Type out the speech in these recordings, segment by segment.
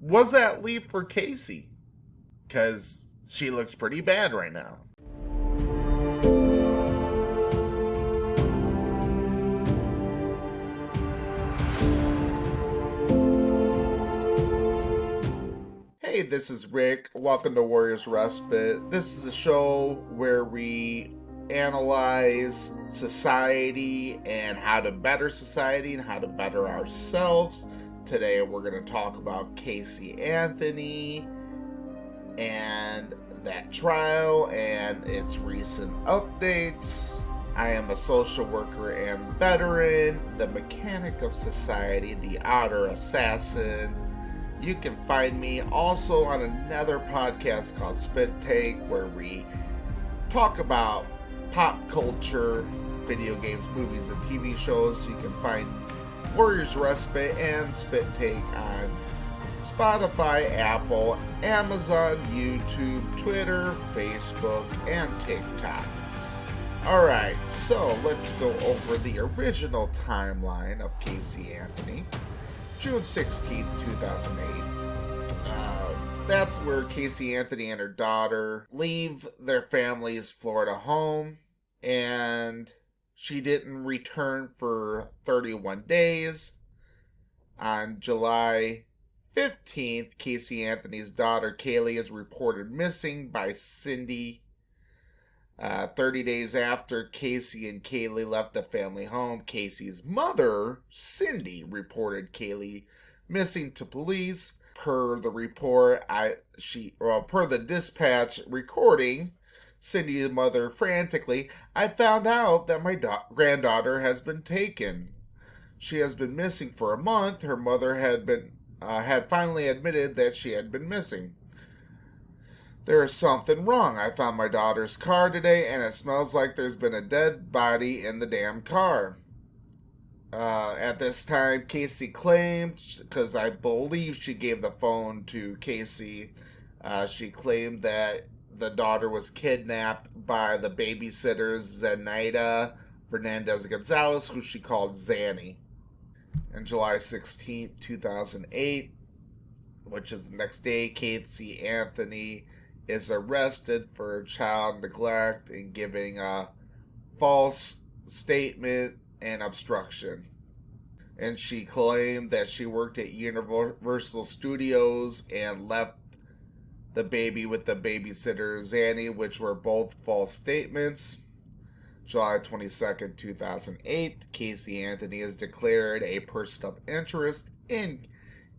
was that leap for Casey? Because she looks pretty bad right now. Hey, this is Rick. Welcome to Warriors Respite. This is a show where we analyze society and how to better society and how to better ourselves. Today we're going to talk about Kaylee Anthony and that trial and its recent updates. I am a social worker and veteran, the mechanic of society, the outer assassin. You can find me also on another podcast called Spit Take, where we talk about pop culture, video games, movies, and TV shows. You can find Warriors Respite and Spit Take on Spotify, Apple, Amazon, YouTube, Twitter, Facebook, and TikTok. Alright, so let's go over the original timeline of Kaylee Anthony. June 16, 2008. That's where Kaylee Anthony and her daughter leave their family's Florida home, and she didn't return for 31 days. On July 15th, Kaylee Anthony's daughter Kaylee is reported missing by Cindy. 30 days after Kaylee and Kaylee left the family home, Kaylee's mother, Cindy, reported Kaylee missing to police. Per the report, per the dispatch recording, Cindy's mother frantically, "I found out that my granddaughter has been taken. She has been missing for a month." Her mother had finally admitted that she had been missing. "There is something wrong. I found my daughter's car today, and it smells like there's been a dead body in the damn car." At this time, Kaylee claimed, because I believe she gave the phone to Kaylee, she claimed that the daughter was kidnapped by the babysitter Zenaida Fernandez Gonzalez, who she called Zanny. On July 16th, 2008, which is the next day, Kaylee Anthony is arrested for child neglect and giving a false statement and obstruction. And she claimed that she worked at Universal Studios and left the baby with the babysitter Zanny, which were both false statements. July 22nd, 2008, Kaylee Anthony is declared a person of interest in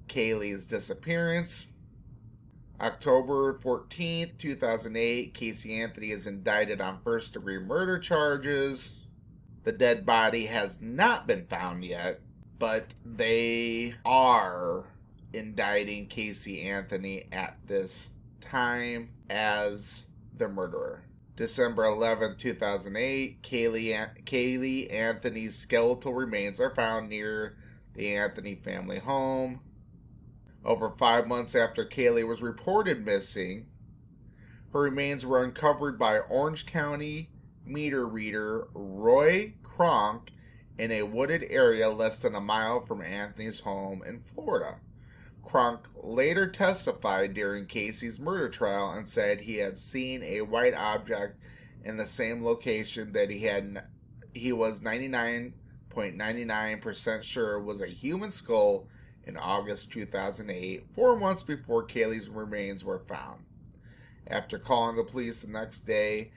Kaylee's disappearance. October 14th, 2008, Kaylee Anthony is indicted on first-degree murder charges. The dead body has not been found yet, but they are indicting Kaylee Anthony at this time as the murderer. December 11th, 2008, Kaylee Anthony's skeletal remains are found near the Anthony family home. Over 5 months after Kaylee was reported missing, her remains were uncovered by Orange County meter reader Roy Kronk in a wooded area less than a mile from Anthony's home in Florida. Kronk later testified during Kaylee's murder trial and said he had seen a white object in the same location that he was 99.99% sure was a human skull in August 2008, 4 months before Kaylee's remains were found. After calling the police the next day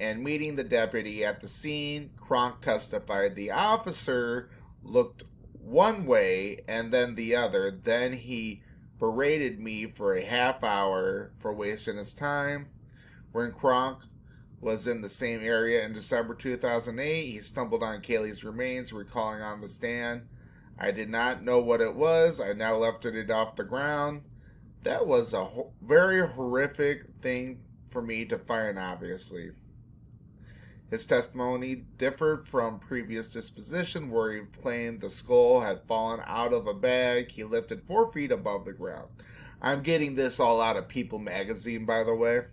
and meeting the deputy at the scene, Kronk testified the officer looked one way and then the other. Then he berated me for a half hour for wasting his time. When Kronk was in the same area in December 2008, he stumbled on Kaylee's remains, recalling on the stand, "I did not know what it was. I now lifted it off the ground." That was a very horrific thing for me to find, obviously. His testimony differed from previous disposition, where he claimed the skull had fallen out of a bag he lifted 4 feet above the ground. I'm getting this all out of People magazine, by the way.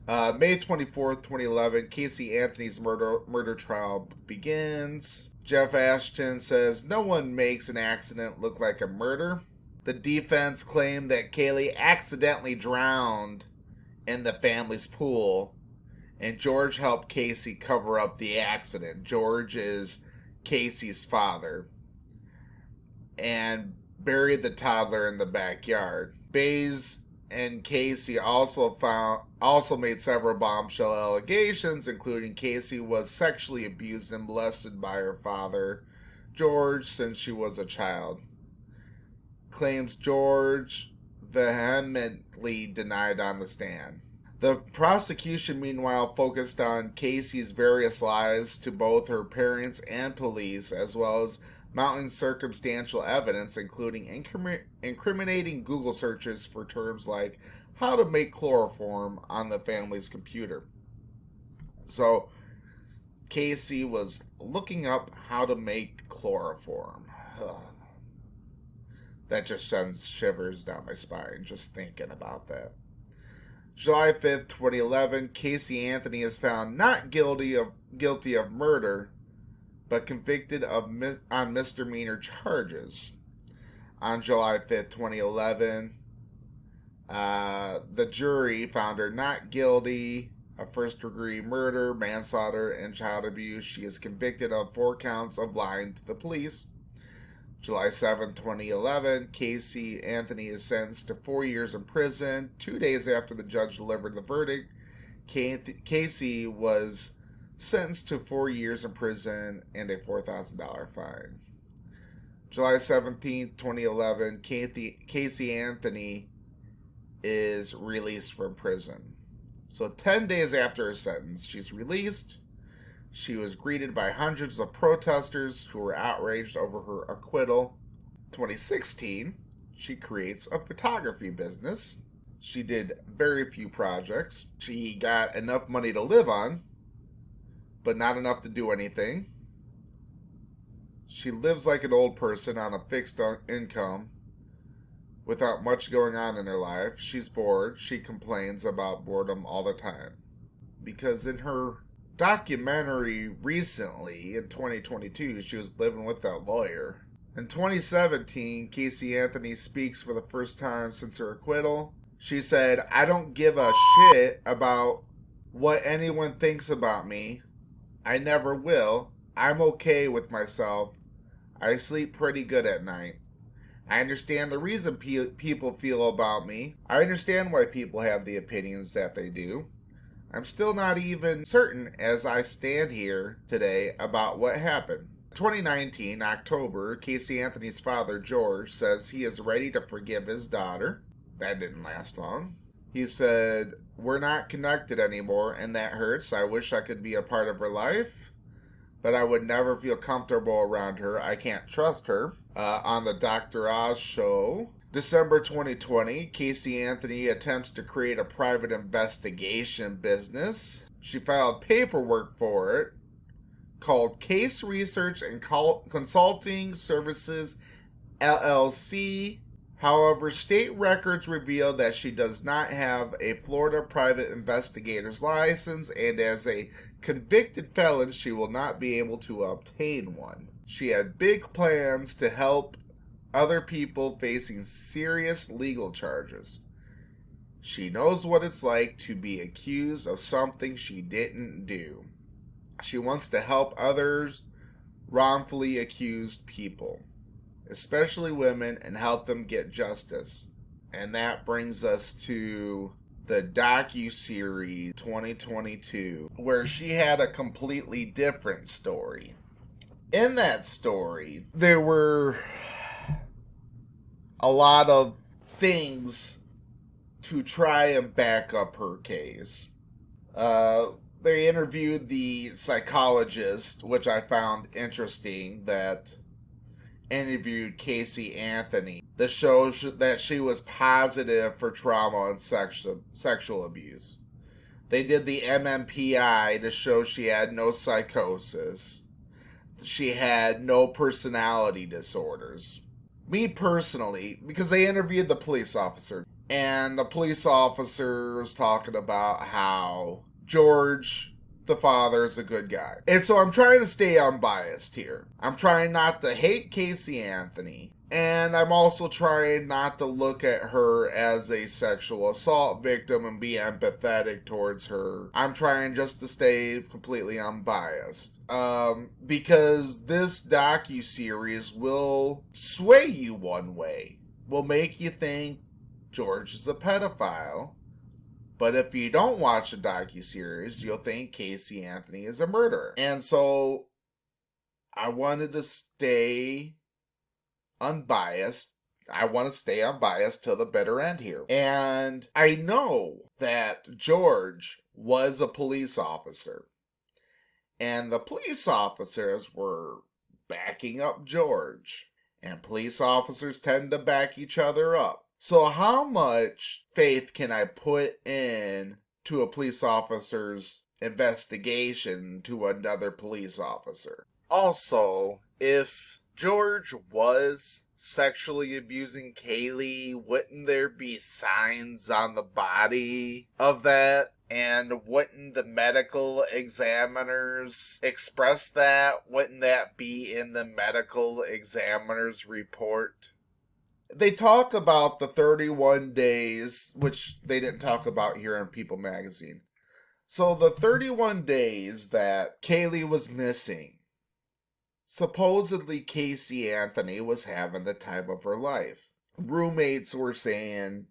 May 24th, 2011, Kaylee Anthony's murder trial begins. Jeff Ashton says, "No one makes an accident look like a murder." The defense claimed that Kaylee accidentally drowned in the family's pool, and George helped Casey cover up the accident. George is Casey's father, and buried the toddler in the backyard. Bays and Casey also made several bombshell allegations, including Casey was sexually abused and molested by her father, George, since she was a child. Claims George vehemently denied on the stand. The prosecution, meanwhile, focused on Casey's various lies to both her parents and police, as well as mounting circumstantial evidence, including incriminating Google searches for terms like how to make chloroform on the family's computer. So, Casey was looking up how to make chloroform. Ugh. That just sends shivers down my spine just thinking about that. July 5th, 2011, Kaylee Anthony is found not guilty of murder, but convicted on misdemeanor charges. On July 5th, 2011, the jury found her not guilty of first-degree murder, manslaughter, and child abuse. She is convicted of 4 counts of lying to the police. July 7, 2011, Kaylee Anthony is sentenced to 4 years in prison. 2 days after the judge delivered the verdict, Casey was sentenced to 4 years in prison and a $4,000 fine. July 17, 2011, Kaylee Anthony is released from prison. So 10 days after her sentence, she's released. She was greeted by hundreds of protesters who were outraged over her acquittal. 2016, she creates a photography business. She did very few projects. She got enough money to live on, but not enough to do anything. She lives like an old person on a fixed income without much going on in her life. She's bored. She complains about boredom all the time. Because in her documentary recently, in 2022, she was living with that lawyer. In 2017, Kaylee Anthony speaks for the first time since her acquittal. She said, "I don't give a shit about what anyone thinks about me. I never will. I'm okay with myself. I sleep pretty good at night. I understand the reason people feel about me. I understand why people have the opinions that they do. I'm still not even certain as I stand here today about what happened." 2019, October, Kaylee Anthony's father, George, says he is ready to forgive his daughter. That didn't last long. He said, "We're not connected anymore, and that hurts. I wish I could be a part of her life, but I would never feel comfortable around her. I can't trust her." On the Dr. Oz show, December 2020, Kaylee Anthony attempts to create a private investigation business. She filed paperwork for it called Case Research and Consulting Services, LLC. However, state records reveal that she does not have a Florida private investigator's license, and as a convicted felon, she will not be able to obtain one. She had big plans to help other people facing serious legal charges. She knows what it's like to be accused of something she didn't do. She wants to help others wrongfully accused people, especially women, and help them get justice. And that brings us to the docuseries 2022, where she had a completely different story. In that story, there were a lot of things to try and back up her case. They interviewed the psychologist, which I found interesting, that interviewed Kaylee Anthony. The show that she was positive for trauma and sexual abuse. They did the MMPI to show she had no psychosis. She had no personality disorders. Me personally, because they interviewed the police officer, and the police officer was talking about how George, the father, is a good guy. And so I'm trying to stay unbiased here. I'm trying not to hate Kaylee Anthony. And I'm also trying not to look at her as a sexual assault victim and be empathetic towards her. I'm trying just to stay completely unbiased. Because this docuseries will sway you one way, will make you think George is a pedophile. But if you don't watch the docuseries, you'll think Kaylee Anthony is a murderer. And so I wanted to stay unbiased. I want to stay unbiased till the bitter end here. And I know that George was a police officer. And the police officers were backing up George. And police officers tend to back each other up. So how much faith can I put in to a police officer's investigation to another police officer? Also, if George was sexually abusing Kaylee, wouldn't there be signs on the body of that? And wouldn't the medical examiners express that? Wouldn't that be in the medical examiner's report? They talk about the 31 days, which they didn't talk about here in People magazine. So the 31 days that Kaylee was missing, supposedly Kaylee Anthony was having the time of her life. Roommates were saying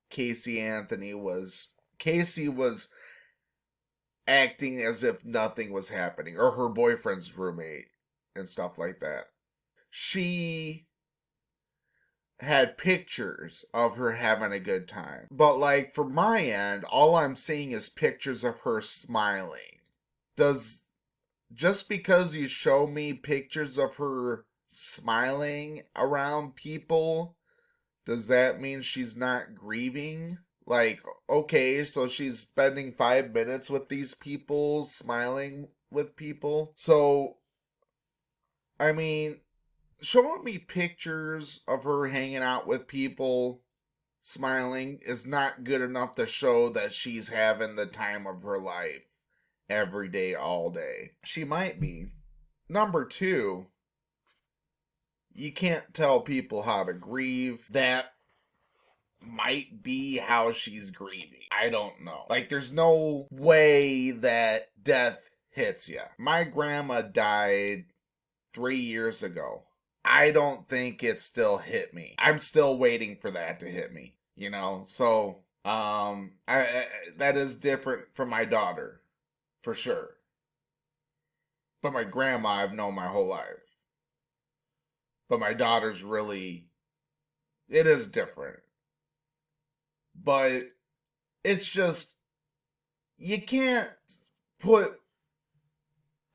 Kaylee was acting as if nothing was happening, or her boyfriend's roommate and stuff like that. She had pictures of her having a good time. But like from my end, all I'm seeing is pictures of her smiling. Just because you show me pictures of her smiling around people, does that mean she's not grieving? Like, okay, so she's spending 5 minutes with these people, smiling with people. So, I mean, showing me pictures of her hanging out with people, smiling, is not good enough to show that she's having the time of her life every day, all day. She might be. Number two, you can't tell people how to grieve. That might be how she's grieving. I don't know. Like, there's no way that death hits you. My grandma died 3 years ago. I don't think it still hit me. I'm still waiting for that to hit me, you know? So, that is different from my daughter, for sure. But my grandma I've known my whole life. But my daughter's really, it is different. But it's just, you can't put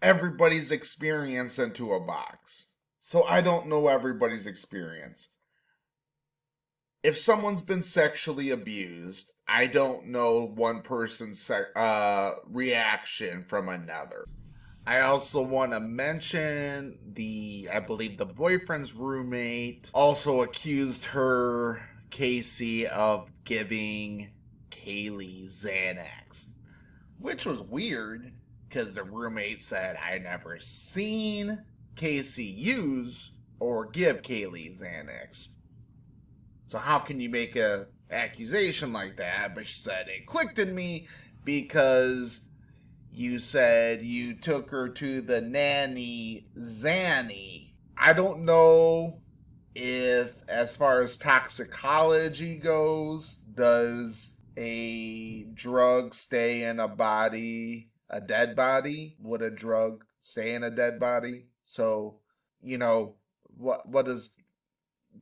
everybody's experience into a box. So I don't know everybody's experience. If someone's been sexually abused, I don't know one person's reaction from another. I also want to mention I believe the boyfriend's roommate also accused her, Casey, of giving Kaylee Xanax, which was weird because the roommate said, I never seen Casey use or give Kaylee Xanax. So how can you make a accusation like that? But she said, it clicked in me because you said you took her to the nanny Zanny. I don't know if, as far as toxicology goes, does a drug stay in a body, a dead body? Would a drug stay in a dead body? So, you know, what does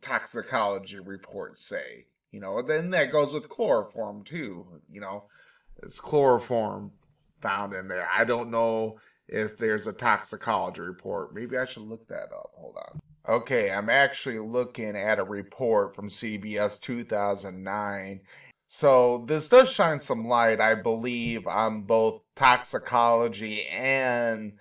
toxicology reports say? You know, then that goes with chloroform too. You know, it's chloroform found in there. I don't know if there's a toxicology report. Maybe I should look that up. Hold on. Okay, I'm actually looking at a report from CBS 2009. So this does shine some light, I believe, on both toxicology and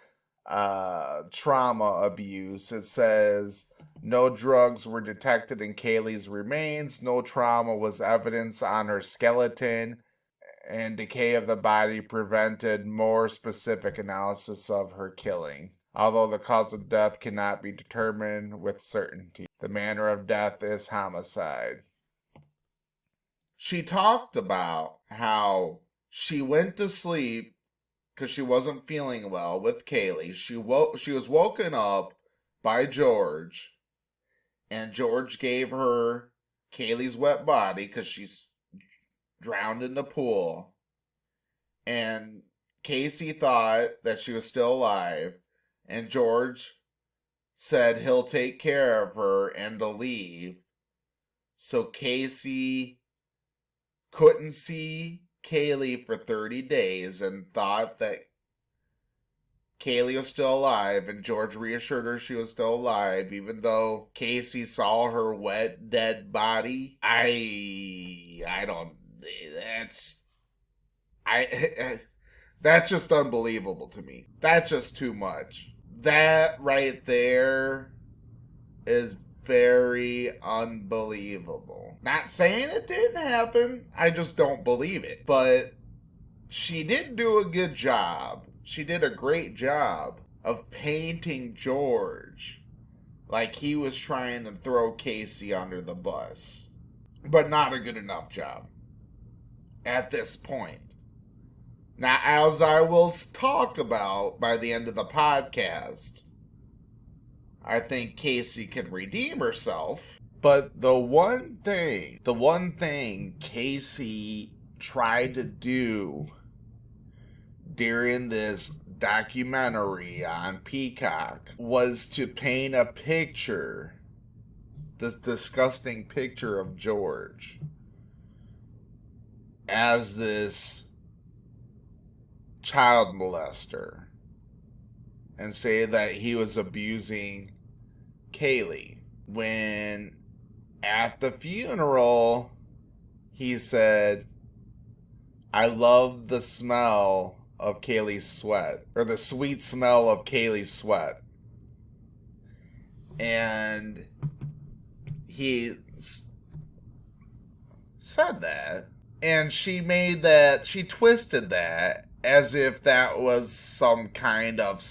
trauma abuse. It says no drugs were detected in Kaylee's remains. No trauma was evidence on her skeleton. And decay of the body prevented more specific analysis of her killing. Although the cause of death cannot be determined with certainty. The manner of death is homicide. She talked about how she went to sleep because she wasn't feeling well with Kaylee. She was woken up by George, and George gave her Kaylee's wet body because she's drowned in the pool. And Casey thought that she was still alive, and George said he'll take care of her and to leave. So Casey couldn't see Kaylee for 30 days and thought that Kaylee was still alive, and George reassured her she was still alive, even though Casey saw her wet, dead body. I don't, that's just unbelievable to me. That's just too much. That right there is very unbelievable. Not saying it didn't happen, I just don't believe it. But she did do a good job. She did a great job of painting George like he was trying to throw Casey under the bus. But not a good enough job at this point. Now, as I will talk about by the end of the podcast, I think Casey can redeem herself. But the one thing Casey tried to do during this documentary on Peacock was to paint a picture, this disgusting picture of George, as this child molester, and say that he was abusing Kaylee. When at the funeral, he said, "I love the smell of Kaylee's sweat," or the sweet smell of Kaylee's sweat. And he said that, and she twisted that as if that was some kind of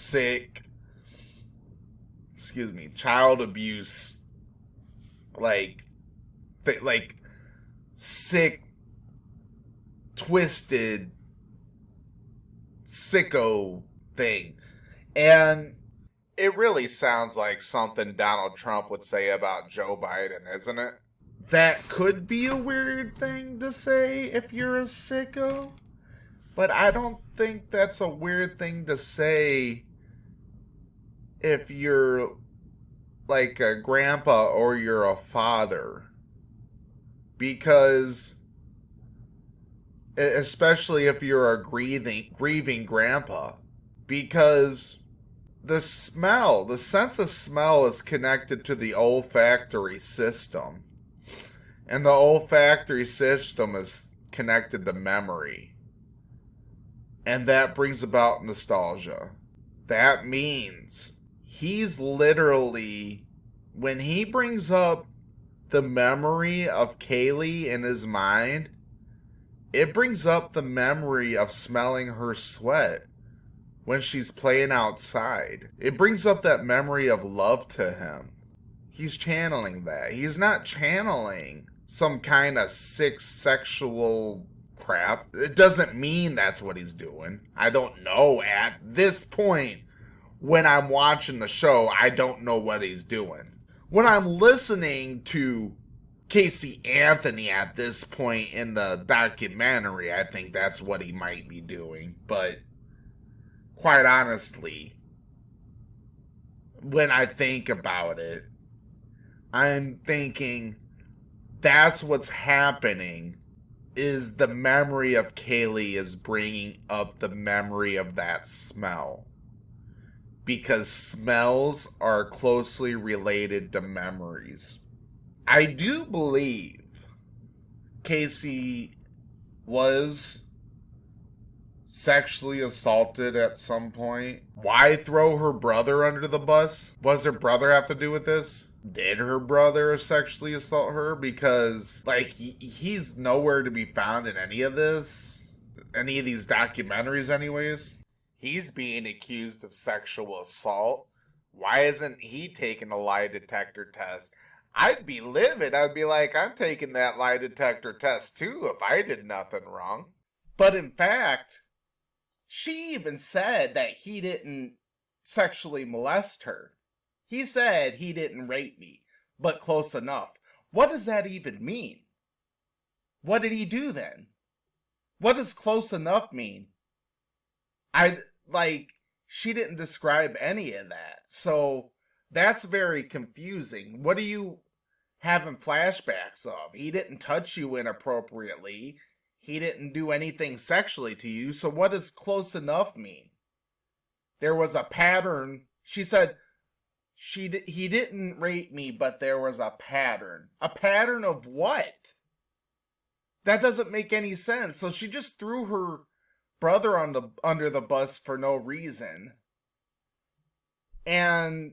child abuse, like sick, twisted, sicko thing. And it really sounds like something Donald Trump would say about Joe Biden, isn't it? That could be a weird thing to say if you're a sicko, but I don't think that's a weird thing to say if you're like a grandpa or you're a father. Because, especially if you're a grieving grandpa, because the sense of smell is connected to the olfactory system. And the olfactory system is connected to memory. And that brings about nostalgia. That means he's literally, when he brings up the memory of Kaylee in his mind, it brings up the memory of smelling her sweat when she's playing outside. It brings up that memory of love to him. He's channeling that. He's not channeling some kind of sick sexual crap. It doesn't mean that's what he's doing. I don't know at this point. When I'm watching the show, I don't know what he's doing. When I'm listening to Kaylee Anthony at this point in the documentary, I think that's what he might be doing. But quite honestly, when I think about it, I'm thinking that's what's happening, is the memory of Kaylee is bringing up the memory of that smell. Because smells are closely related to memories. I do believe Casey was sexually assaulted at some point. Why throw her brother under the bus? Was her brother have to do with this? Did her brother sexually assault her? Because, he's nowhere to be found in any of this. Any of these documentaries, anyways. He's being accused of sexual assault. Why isn't he taking a lie detector test? I'd be livid. I'd be like, I'm taking that lie detector test too if I did nothing wrong. But in fact, she even said that he didn't sexually molest her. He said he didn't rape me, but close enough. What does that even mean? What did he do then? What does close enough mean? She didn't describe any of that. So that's very confusing. What are you having flashbacks of? He didn't touch you inappropriately. He didn't do anything sexually to you. So what does close enough mean? There was a pattern. She said he didn't rape me, but there was a pattern. A pattern of what? That doesn't make any sense. So she just threw her brother under the bus for no reason. And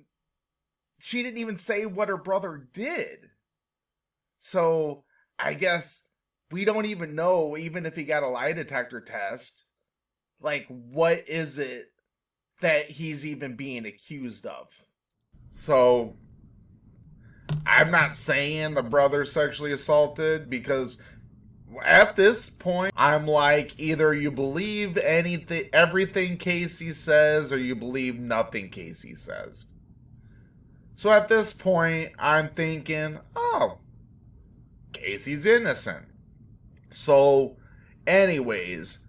she didn't even say what her brother did. So I guess we don't even know, even if he got a lie detector test, like, what is it that he's even being accused of? So I'm not saying the brother sexually assaulted, because at this point, I'm like, either you believe everything Casey says, or you believe nothing Casey says. So at this point, I'm thinking, oh, Casey's innocent. So, anyways,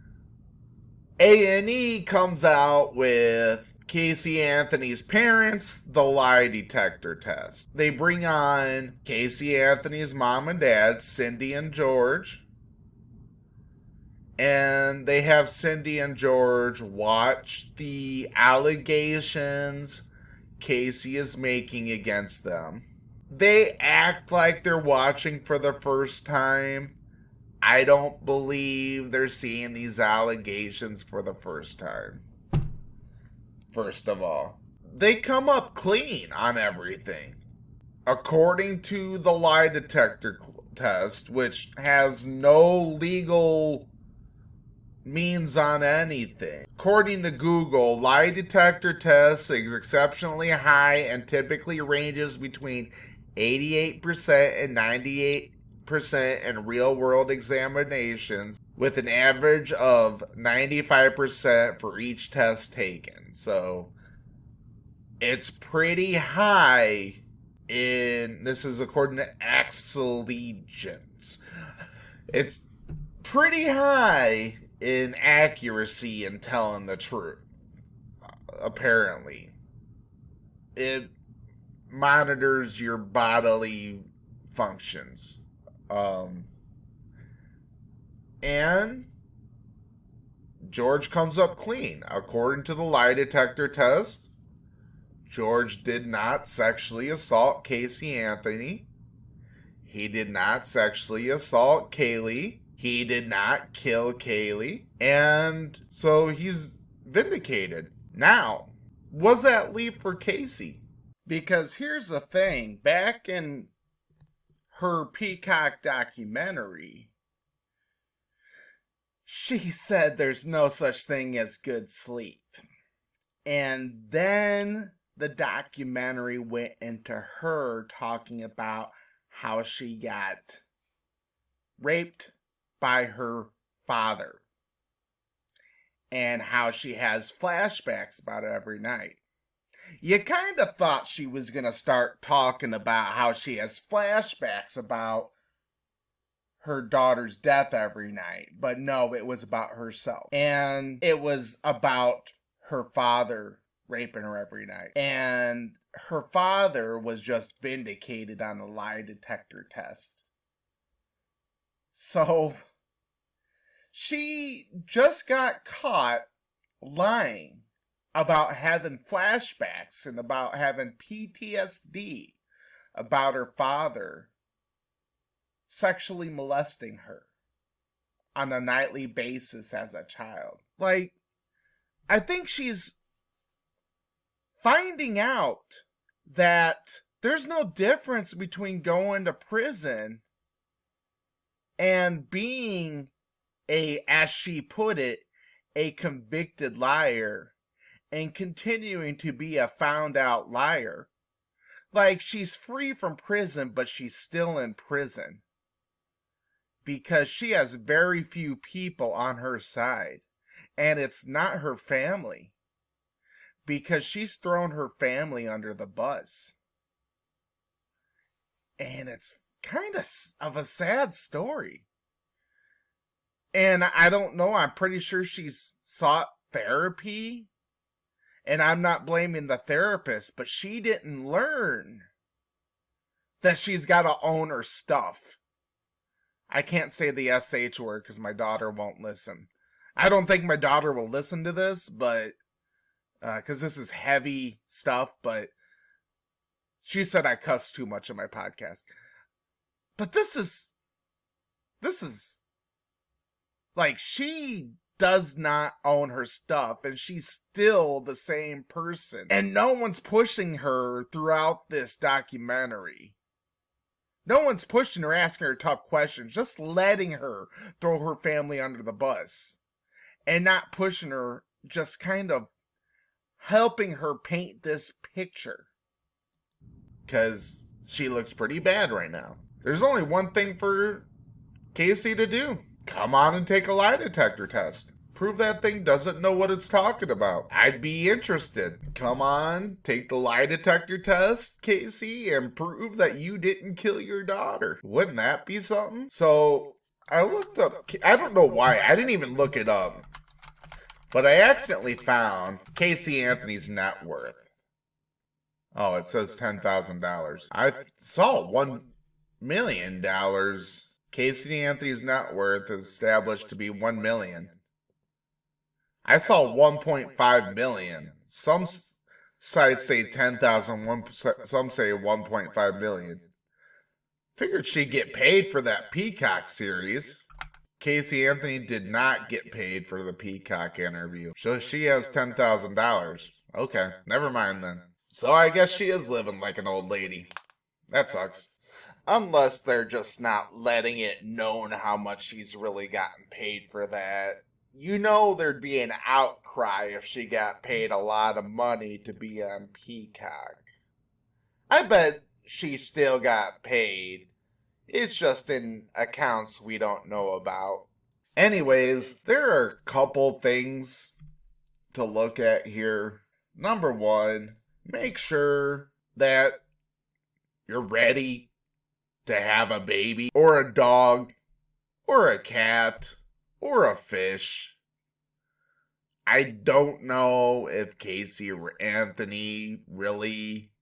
A&E comes out with Kaylee Anthony's parents, the lie detector test. They bring on Kaylee Anthony's mom and dad, Cindy and George. And they have Cindy and George watch the allegations Casey is making against them. They act like they're watching for the first time. I don't believe they're seeing these allegations for the first time. First of all, they come up clean on everything. According to the lie detector test, which has no legal means on anything. According to Google, lie detector test is exceptionally high and typically ranges between 88% and 98% in real-world examinations, with an average of 95% for each test taken. So it's pretty high this is according to Axelegence. It's pretty high in accuracy in telling the truth, apparently. It monitors your bodily functions. And George comes up clean. According to the lie detector test, George did not sexually assault Kaylee Anthony. He did not sexually assault Kaylee. He did not kill Kaylee. And so he's vindicated. Now, was that leave for Casey? Because here's the thing. Back in her Peacock documentary, she said there's no such thing as good sleep. And then the documentary went into her talking about how she got raped by her father and how she has flashbacks about it every night. You kind of thought she was going to start talking about how she has flashbacks about her daughter's death every night, but no, it was about herself. And it was about her father raping her every night. And her father was just vindicated on the lie detector test. So she just got caught lying about having flashbacks and about having PTSD about her father sexually molesting her on a nightly basis as a child. Like, I think she's finding out that there's no difference between going to prison and being as she put it, a convicted liar and continuing to be a found out liar. Like, she's free from prison, but she's still in prison because she has very few people on her side, and it's not her family because she's thrown her family under the bus. And it's kind of a sad story. And I don't know, I'm pretty sure she's sought therapy. And I'm not blaming the therapist, but she didn't learn that she's got to own her stuff. I can't say the SH word because my daughter won't listen. I don't think my daughter will listen to this, but because this is heavy stuff, but she said I cuss too much in my podcast. But this is like, she does not own her stuff, and she's still the same person. And no one's pushing her throughout this documentary. No one's pushing her, asking her tough questions, just letting her throw her family under the bus. And not pushing her, just kind of helping her paint this picture. Because she looks pretty bad right now. There's only one thing for Casey to do. Come on and take a lie detector test. Prove that thing doesn't know what it's talking about. I'd be interested. Come on, take the lie detector test, Casey, and prove that you didn't kill your daughter. Wouldn't that be something? So, I looked up, I don't know why, I didn't even look it up. But I accidentally found Kaylee Anthony's net worth. Oh, it says $10,000. I saw $1 million. Kaylee Anthony's net worth is established to be $1 million. I saw 1.5 million. Some sites say 10,000, some say 1.5 million. Figured she'd get paid for that Peacock series. Kaylee Anthony did not get paid for the Peacock interview. So she has $10,000. Okay, never mind then. So I guess she is living like an old lady. That sucks. Unless they're just not letting it known how much she's really gotten paid for that. You know there'd be an outcry if she got paid a lot of money to be on Peacock. I bet she still got paid. It's just in accounts we don't know about. Anyways, there are a couple things to look at here. Number one, make sure that you're ready to have a baby, or a dog, or a cat, or a fish. I don't know if Kaylee Anthony really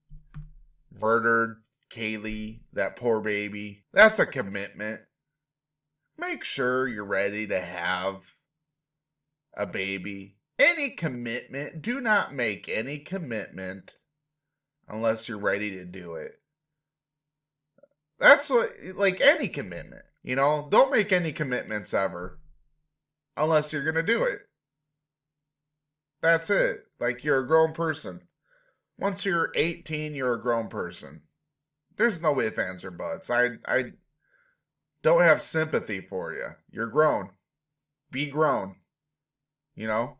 murdered Kaylee, that poor baby. That's a commitment. Make sure you're ready to have a baby. Any commitment, do not make any commitment unless you're ready to do it. That's what, like any commitment, you know, don't make any commitments ever unless you're going to do it. That's it. Like, you're a grown person. Once you're 18, you're a grown person. There's no ifs, ands, or buts. I don't have sympathy for you. You're grown. Be grown. You know?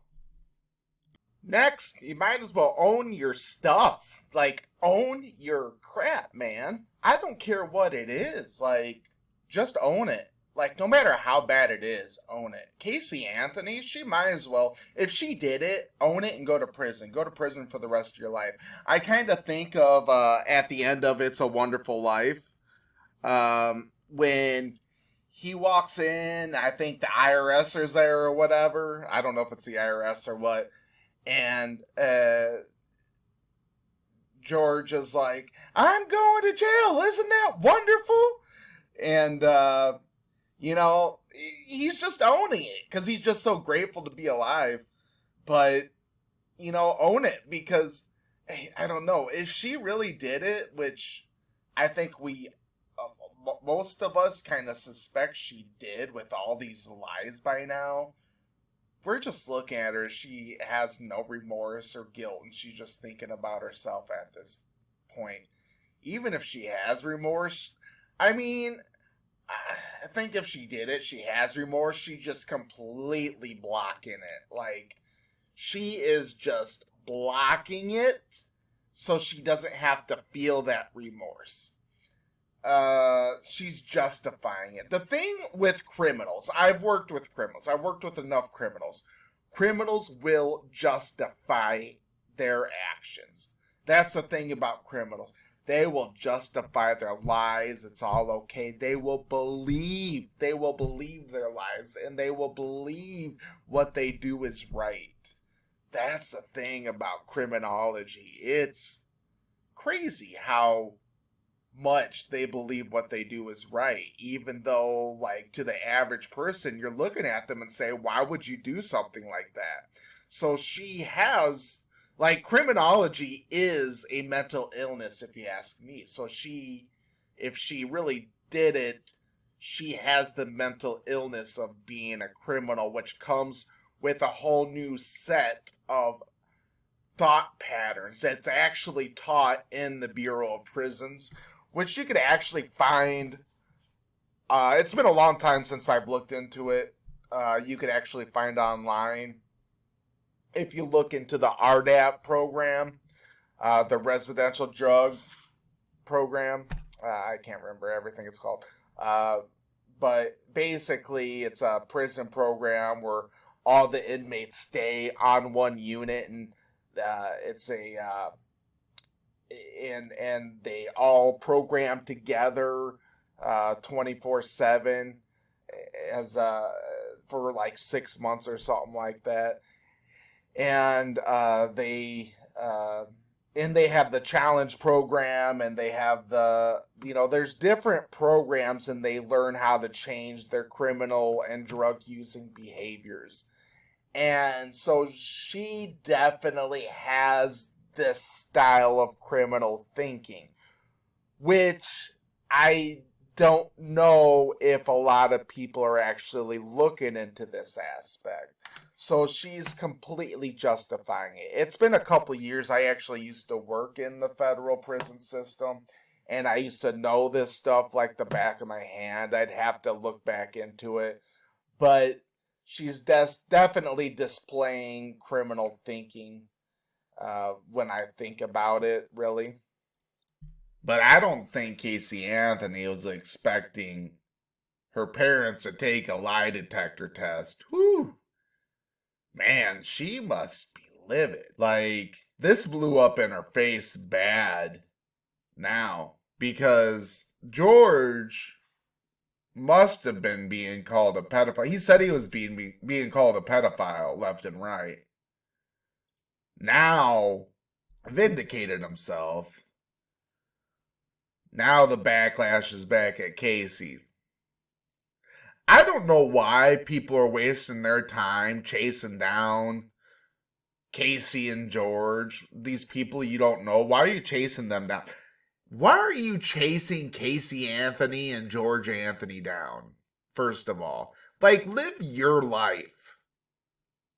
Next, you might as well own your stuff. Like, own your crap, man. I don't care what it is. Like, just own it. Like, no matter how bad it is, own it. Kaylee Anthony, she might as well, if she did it, own it and go to prison. Go to prison for the rest of your life. I kind of think of, at the end of It's a Wonderful Life, when he walks in, I think the IRS is there or whatever. I don't know if it's the IRS or what. And George is like, I'm going to jail. Isn't that wonderful? And, you know, he's just owning it because he's just so grateful to be alive. But, you know, own it because, I don't know, if she really did it, which I think most of us kind of suspect she did with all these lies by now. We're just looking at her. She has no remorse or guilt, and she's just thinking about herself at this point. Even if she has remorse, I mean, I think if she did it, she has remorse. She's just completely blocking it. Like, she is just blocking it so she doesn't have to feel that remorse. She's justifying it. The thing with criminals, I've worked with criminals. I've worked with enough criminals. Criminals will justify their actions. That's the thing about criminals. They will justify their lies. It's all okay. They will believe. They will believe their lies, and they will believe what they do is right. That's the thing about criminology. It's crazy how much they believe what they do is right, even though, like, to the average person, you're looking at them and say, why would you do something like that? So she has, like, criminology is a mental illness, if you ask me. So if she really did it, she has the mental illness of being a criminal, which comes with a whole new set of thought patterns that's actually taught in the Bureau of Prisons, which you could actually find. It's been a long time since I've looked into it. You could actually find online. If you look into the RDAP program, the residential drug program, I can't remember everything it's called. But basically, it's a prison program where all the inmates stay on one unit, and it's a and they all program together 24/7 as for like 6 months or something like that. And they have the challenge program, and they have there's different programs, and they learn how to change their criminal and drug using behaviors. And so she definitely has this style of criminal thinking, which I don't know if a lot of people are actually looking into this aspect. So she's completely justifying it. It's been a couple years. I actually used to work in the federal prison system, and I used to know this stuff like the back of my hand. I'd have to look back into it. But she's definitely displaying criminal thinking when I think about it, really. But I don't think Kaylee Anthony was expecting her parents to take a lie detector test. Whew. Man, she must be livid. Like, this blew up in her face bad now, because George must have been being called a pedophile. He said he was being called a pedophile left and right. Now, vindicated himself. Now the backlash is back at Kaylee. I don't know why people are wasting their time chasing down Kaylee and George. These people you don't know. Why are you chasing them down? Why are you chasing Kaylee Anthony and George Anthony down? First of all, like, live your life.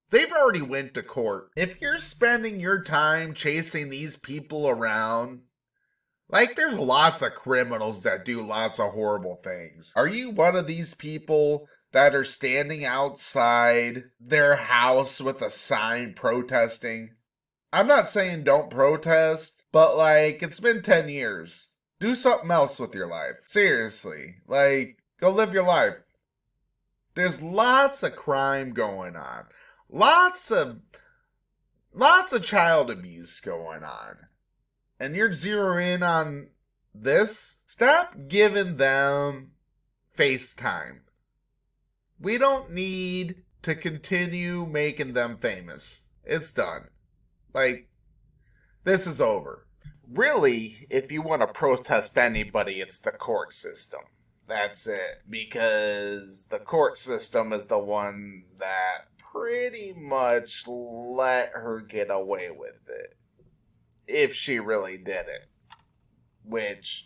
They've already went to court. If you're spending your time chasing these people around, like, there's lots of criminals that do lots of horrible things. Are you one of these people that are standing outside their house with a sign protesting? I'm not saying don't protest, but, like, it's been 10 years. Do something else with your life. Seriously. Like, go live your life. There's lots of crime going on. Lots of child abuse going on. And you're zeroing in on this? Stop giving them FaceTime. We don't need to continue making them famous. It's done. Like, this is over. Really, if you want to protest anybody, it's the court system. That's it. Because the court system is the ones that pretty much let her get away with it. If she really did it. Which,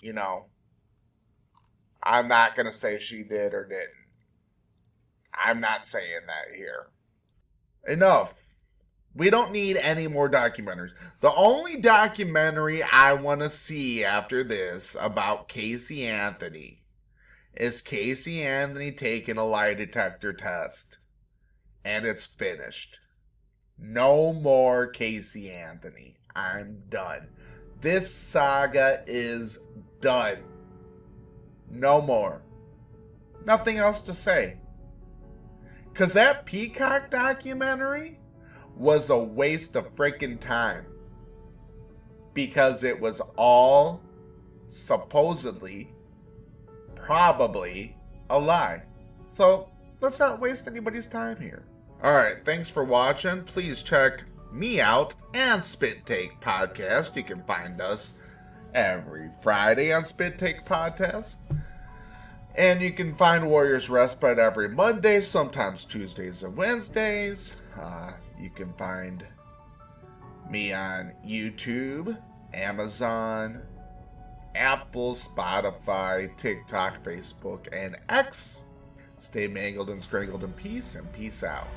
I'm not going to say she did or didn't. I'm not saying that here. Enough. We don't need any more documentaries. The only documentary I want to see after this about Kaylee Anthony is Kaylee Anthony taking a lie detector test. And it's finished. No more Kaylee Anthony. I'm done. This saga is done. No more. Nothing else to say. Because that Peacock documentary was a waste of freaking time. Because it was all supposedly, probably, a lie. So let's not waste anybody's time here. Alright, thanks for watching. Please check me out and Spit Take Podcast. You can find us every Friday on Spit Take Podcast. And you can find Warriors Respite every Monday, sometimes Tuesdays and Wednesdays. You can find me on YouTube, Amazon, Apple, Spotify, TikTok, Facebook, and X. Stay mangled and strangled in peace, and peace out.